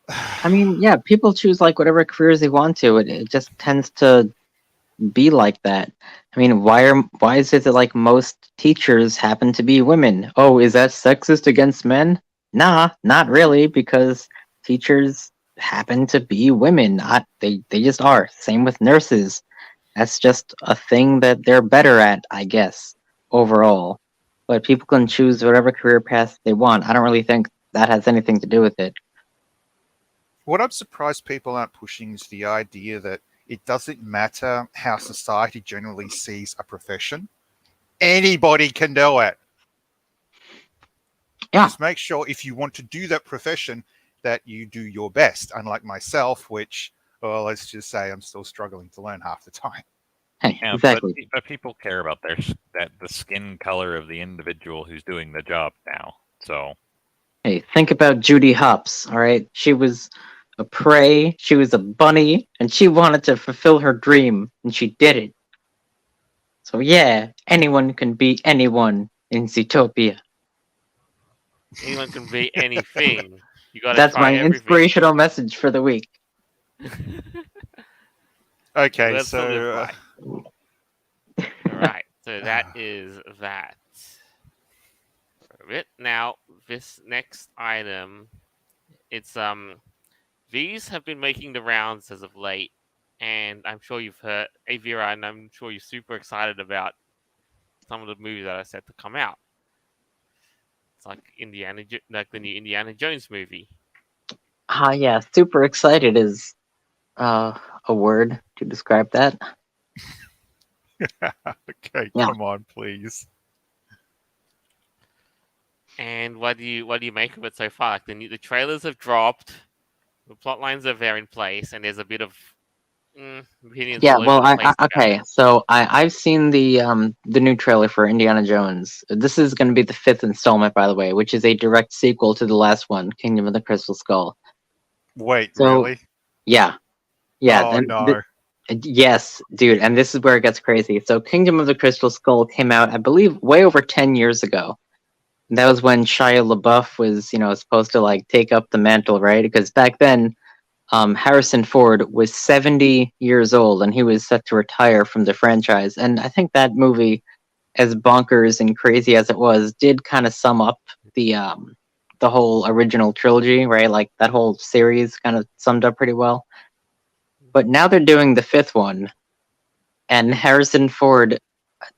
I mean, yeah, people choose like whatever careers they want to. It just tends to be like that. I mean, why is it that like most teachers happen to be women? Oh, is that sexist against men? Nah, not really, because teachers happen to be women. They just are. Same with nurses. That's just a thing that they're better at, I guess, overall. But people can choose whatever career path they want. I don't really think that has anything to do with it. What I'm surprised people aren't pushing is the idea that it doesn't matter how society generally sees a profession. Anybody can do it. Yeah. Just make sure if you want to do that profession that you do your best, unlike myself, which, well, let's just say I'm still struggling to learn half the time. Hey, Yeah, exactly. but people care about the skin color of the individual who's doing the job now. So Hey, think about Judy Hopps, all right? She was a prey, she was a bunny, and she wanted to fulfill her dream, and she did it. So yeah, anyone can be anyone in Zootopia. Anyone can be anything. You gotta That's try my everything. inspirational message for the week. Okay, Words to so live by. Alright, so that is that. For it. Now, this next item, it's these have been making the rounds as of late, and I'm sure you've heard Avira, and I'm sure you're super excited about some of the movies that are set to come out. It's like like the new Indiana Jones movie. Yeah, super excited is a word to describe that. okay, Yeah. come on, please. And what do you make of it so far? Like the trailers have dropped, the plot lines are there in place, and there's a bit of Opinions Yeah, all over well, the place about okay. it. So I've seen the new trailer for Indiana Jones. This is going to be the fifth installment, by the way, which is a direct sequel to the last one, Kingdom of the Crystal Skull. Wait, So really? yeah, yeah, Oh no. yes, dude, and this is where it gets crazy. So Kingdom of the Crystal Skull came out, I believe, way over 10 years ago. That was when Shia LaBeouf was, supposed to like take up the mantle, right? Because back then, Harrison Ford was 70 years old and he was set to retire from the franchise. And I think that movie, as bonkers and crazy as it was, did kind of sum up the whole original trilogy, right? Like that whole series kind of summed up pretty well. But now they're doing the fifth one, and Harrison Ford,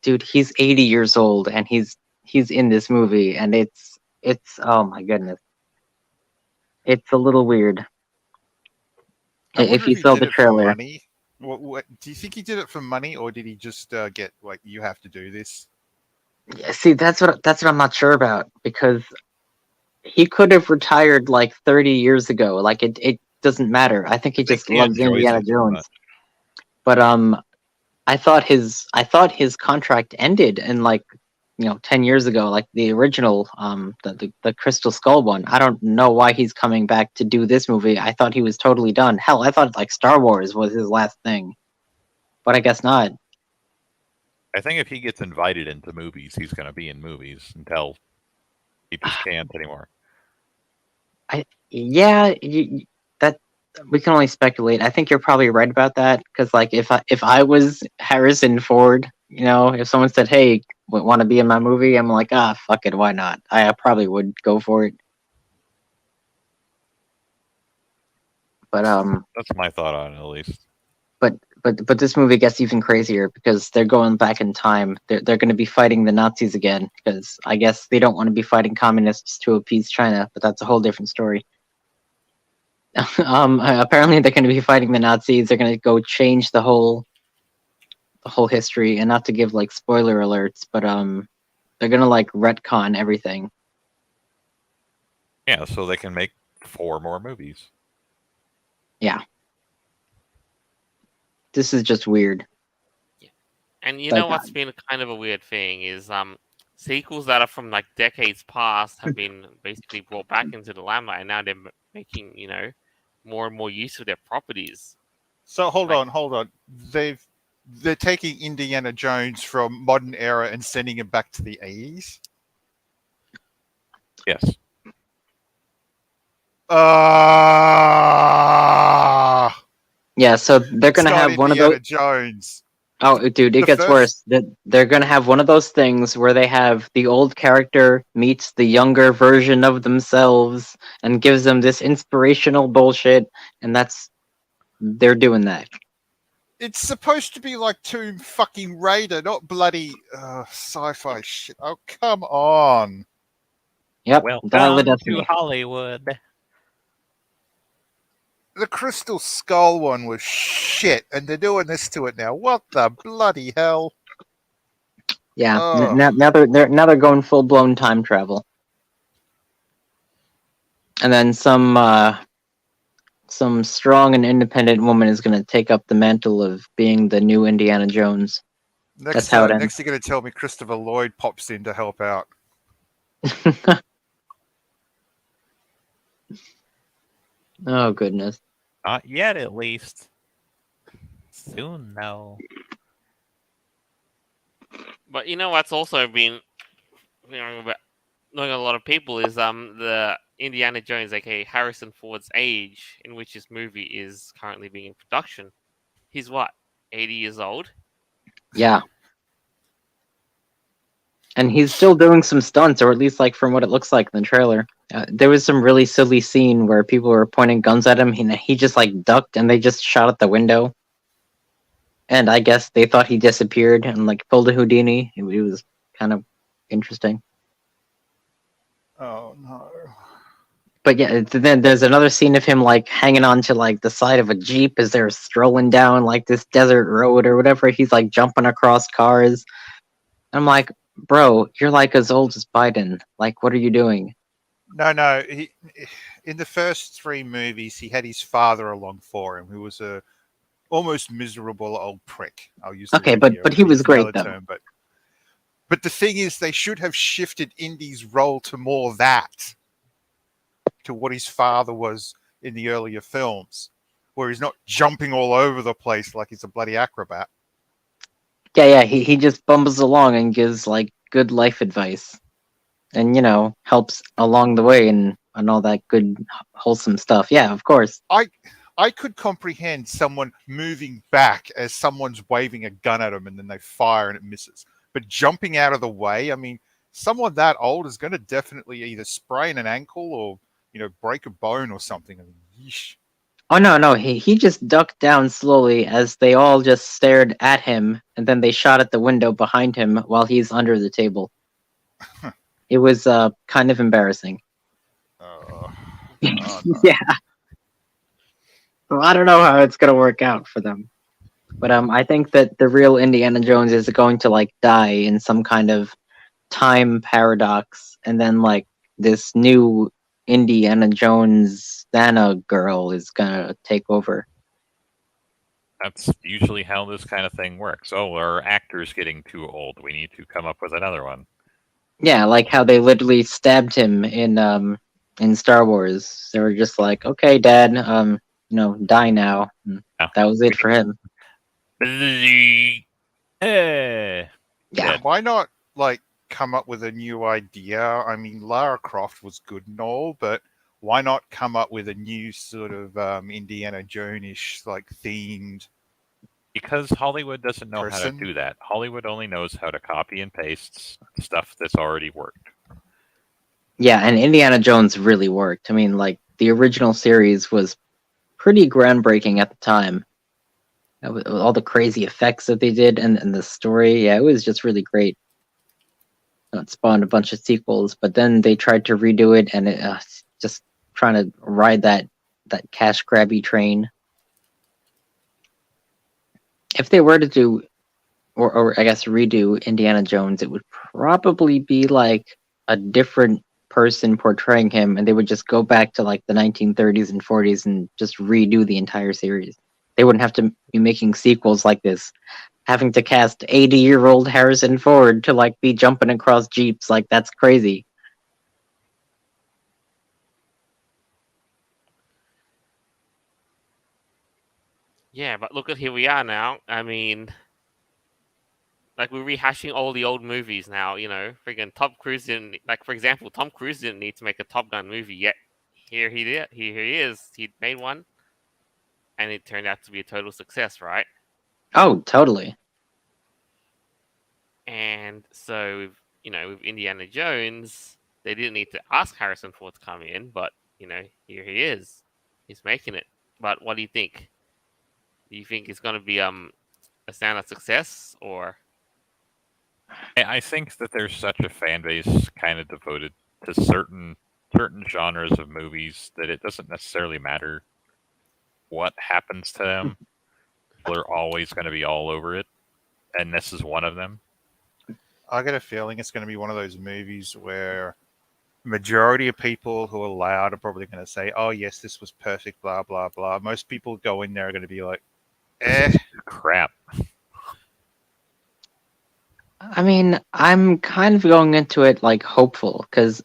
dude, he's 80 years old and he's in this movie, and it's oh my goodness, it's a little weird. I If wonder if you he saw did the it for trailer, money. What do you think he did it for money, or did he just get like, you have to do this? yeah, see, that's what I'm not sure about, because he could have retired like 30 years ago. Like it doesn't matter. I think he I think just he loves enjoys Indiana it too Jones. much. But I thought his contract ended in like 10 years ago, like the original the Crystal Skull one. I don't know why he's coming back to do this movie. I thought he was totally done. Hell, I thought like Star Wars was his last thing. But I guess not. I think if he gets invited into movies, he's going to be in movies until he just can't anymore. Yeah, that we can only speculate. I think you're probably right about that, because like if I was Harrison Ford, if someone said, "Hey, want to be in my movie?" I'm like, fuck it, why not? I probably would go for it. But That's my thought on it, at least. but this movie gets even crazier because they're going back in time. They're going to be fighting the Nazis again, because I guess they don't want to be fighting communists to appease China, but that's a whole different story. Apparently they're going to be fighting the Nazis. They're going to go change the whole history, and not to give like spoiler alerts, but they're going to like retcon everything. Yeah, so they can make 4 more movies. Yeah, this is just weird. And you Like, know what's been kind of a weird thing is sequels that are from like decades past have been basically brought back into the limelight, and now they're making more and more use of their properties. So hold Like- on. They're taking Indiana Jones from modern era and sending him back to the 80s. Yes. yeah, so they're going It's to not have one of Indiana those. Jones. Oh, dude, it The gets first- worse. They're gonna have one of those things where they have the old character meets the younger version of themselves and gives them this inspirational bullshit, and they're doing that. It's supposed to be like Tomb fucking Raider, not bloody sci-fi shit. Oh, come on. Yep, Dial of Welcome to Destiny. Hollywood. The Crystal Skull one was shit, and they're doing this to it now. What the bloody hell? Yeah, Oh. now they're going full blown time travel, and then some strong and independent woman is gonna take up the mantle of being the new Indiana Jones. That's how it ends. Next you're going to tell me Christopher Lloyd pops in to help out. Oh goodness. Not yet, at least. Soon, though. But you know what's also been knowing a lot of people is the Indiana Jones, aka Harrison Ford's age in which this movie is currently being in production. He's what, 80 years old? Yeah. And he's still doing some stunts, or at least like from what it looks like in the trailer. There was some really silly scene where people were pointing guns at him. He just like ducked, and they just shot at the window. And I guess they thought he disappeared and like pulled a Houdini. It was kind of interesting. Oh no. But yeah, then there's another scene of him like hanging on to like the side of a Jeep as they're strolling down like this desert road or whatever. He's like jumping across cars. I'm like, bro, you're like as old as Biden. Like, what are you doing? No. In the first 3 movies, he had his father along for him, who was a almost miserable old prick. I'll use the Okay, word here. but I'm he going to was use great another though. term, but the thing is, they should have shifted Indy's role to more that, to what his father was in the earlier films, where he's not jumping all over the place like he's a bloody acrobat. Yeah, he just bumbles along and gives like good life advice, and helps along the way and all that good wholesome stuff. Yeah, of course. I could comprehend someone moving back as someone's waving a gun at them and then they fire and it misses. But jumping out of the way, I mean, someone that old is going to definitely either sprain an ankle or, break a bone or something. I mean, yeesh. Oh no, he just ducked down slowly as they all just stared at him, and then they shot at the window behind him while he's under the table. It was kind of embarrassing. Oh, no. Yeah. Well, I don't know how it's gonna work out for them. But I think that the real Indiana Jones is going to like die in some kind of time paradox, and then like this new Indiana Jones Nana girl is gonna take over. That's usually how this kind of thing works. Oh, our actor's getting too old. We need to come up with another one. Yeah, like how they literally stabbed him in Star Wars. They were just like, "Okay, Dad, die now." And Oh, that was it for him. Eh, Yeah. dead. Why not, come up with a new idea? I mean, Lara Croft was good and all, but why not come up with a new sort of Indiana Jones-ish, themed Because Hollywood doesn't know how to person? do that. Hollywood only knows how to copy and paste stuff that's already worked. Yeah, and Indiana Jones really worked. I mean, like the original series was pretty groundbreaking at the time. With all the crazy effects that they did and the story, yeah, it was just really great. It spawned a bunch of sequels, but then they tried to redo it, and it just trying to ride that cash grabby train. If they were to do, or I guess redo Indiana Jones, it would probably be like a different person portraying him, and they would just go back to like the 1930s and 40s and just redo the entire series. They wouldn't have to be making sequels like this, having to cast 80-year-old Harrison Ford to like be jumping across jeeps. Like, that's crazy. Yeah, but look at here we are now. I mean, like we're rehashing all the old movies now. Friggin' Tom Cruise didn't like, for example, Tom Cruise didn't need to make a Top Gun movie yet. Here he did. Here he is. He made one, and it turned out to be a total success, right? Oh, totally. And so with Indiana Jones, they didn't need to ask Harrison Ford to come in, but here he is. He's making it. But what do you think? Do you think it's going to be a standout success, or? I think that there's such a fan base kind of devoted to certain genres of movies that it doesn't necessarily matter what happens to them. They're always going to be all over it, and this is one of them. I get a feeling it's going to be one of those movies where majority of people who are loud are probably going to say, "Oh yes, this was perfect," blah blah blah. Most people go in there are going to be like, "Eh." Crap. I mean, I'm kind of going into it like hopeful because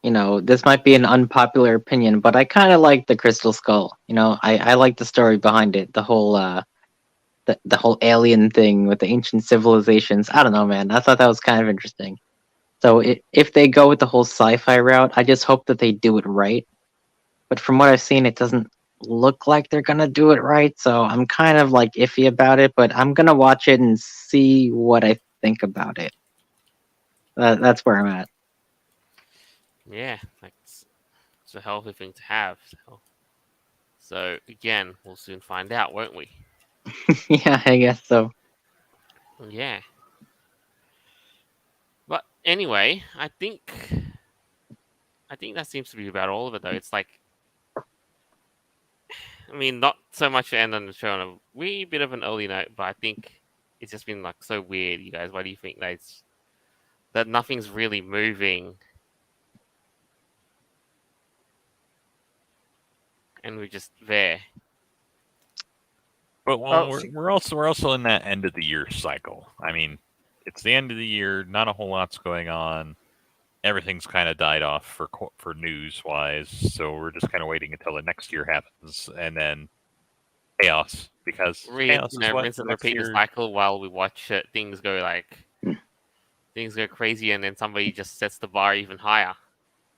this might be an unpopular opinion, but I kind of like the Crystal Skull. I like the story behind it, the whole the whole alien thing with the ancient civilizations. I don't know, man. I thought that was kind of interesting. So if they go with the whole sci-fi route, I just hope that they do it right. But from what I've seen, it doesn't look like they're gonna do it right. So I'm kind of like iffy about it. But I'm gonna watch it and see what I think about it. That's where I'm at. Yeah, like it's a healthy thing to have. So again, we'll soon find out, won't we? Yeah, I guess so. Yeah. But anyway, I think that seems to be about all of it, though. It's like, I mean, not so much to end on the show on a wee bit of an early note, but I think it's just been like so weird, you guys. Why do you think that nothing's really moving, and we're just there? But Oh, we're also in that end of the year cycle. I mean, it's the end of the year. Not a whole lot's going on. Everything's kind of died off for news wise. So we're just kind of waiting until the next year happens, and then chaos, because chaos is what rinse the and next repeat the year. cycle while we watch things go crazy, and then somebody just sets the bar even higher.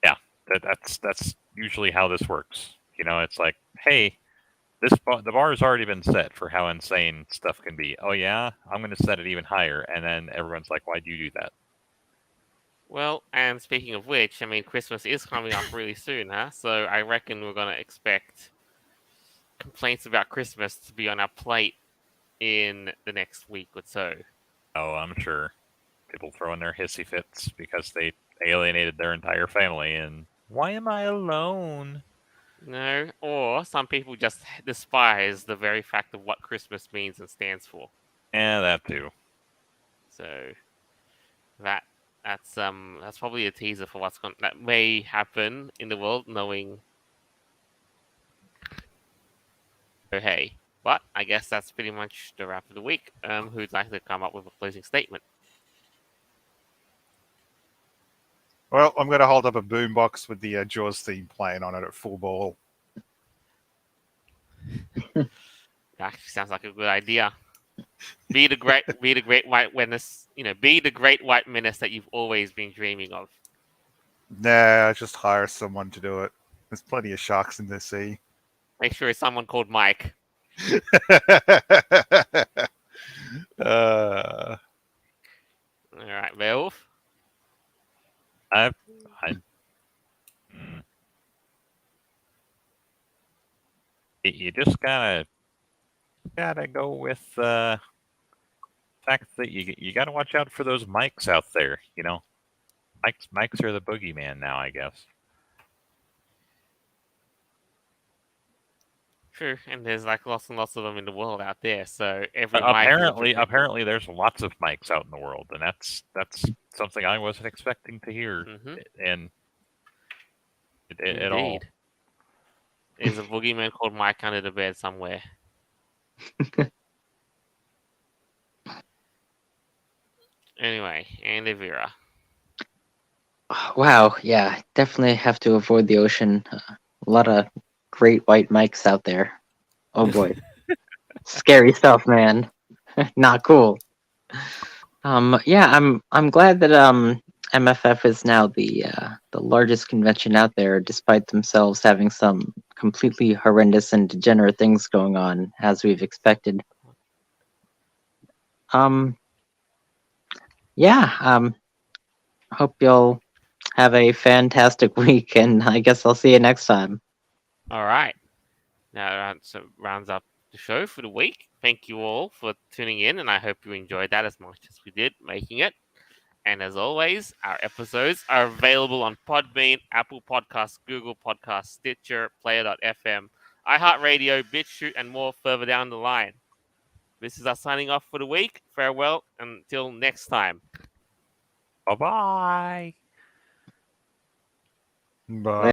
Yeah, that's usually how this works. It's like, hey, the bar has already been set for how insane stuff can be. Oh yeah, I'm going to set it even higher, and then everyone's like, why'd you do that? Well, and speaking of which, I mean, Christmas is coming up really soon, huh? So I reckon we're gonna expect complaints about Christmas to be on our plate in the next week or so. Oh, I'm sure people throwing their hissy fits because they alienated their entire family, and why am I alone? No, or some people just despise the very fact of what Christmas means and stands for. Yeah, that too. So that that's probably a teaser for that may happen in the world, knowing. Oh hey, but I guess that's pretty much the wrap of the week. Who'd like to come up with a closing statement? well, I'm going to hold up a boombox with the Jaws theme playing on it at full ball. Actually, sounds like a good idea. Be the great white menace. Be the great white menace that you've always been dreaming of. Nah, just hire someone to do it. There's plenty of sharks in the sea. Make sure it's someone called Mike. uh, All right, Beowulf. I, I, mm, you just gotta go with the fact that you gotta watch out for those mics out there. Mics are the boogeyman now, I guess. True, and there's like lots and lots of them in the world out there. So every Mike is a potential. Apparently, there's lots of mics out in the world, and that's something I wasn't expecting to hear, and at all. Indeed. There's a boogeyman called Mike under the bed somewhere. Anyway, and Evira. Wow, yeah, definitely have to avoid the ocean. A lot of great white mics out there. Oh boy, scary stuff, man. Not cool. Yeah, I'm glad that MFF is now the largest convention out there, despite themselves having some completely horrendous and degenerate things going on, as we've expected. Yeah, hope you'll have a fantastic week, and I guess I'll see you next time. All right. Now that rounds up the show for the week. Thank you all for tuning in, and I hope you enjoyed that as much as we did making it. And as always, our episodes are available on Podbean, Apple Podcasts, Google Podcasts, Stitcher, Player.fm, iHeartRadio, BitChute, and more further down the line. This is us signing off for the week. Farewell until next time. Bye bye. but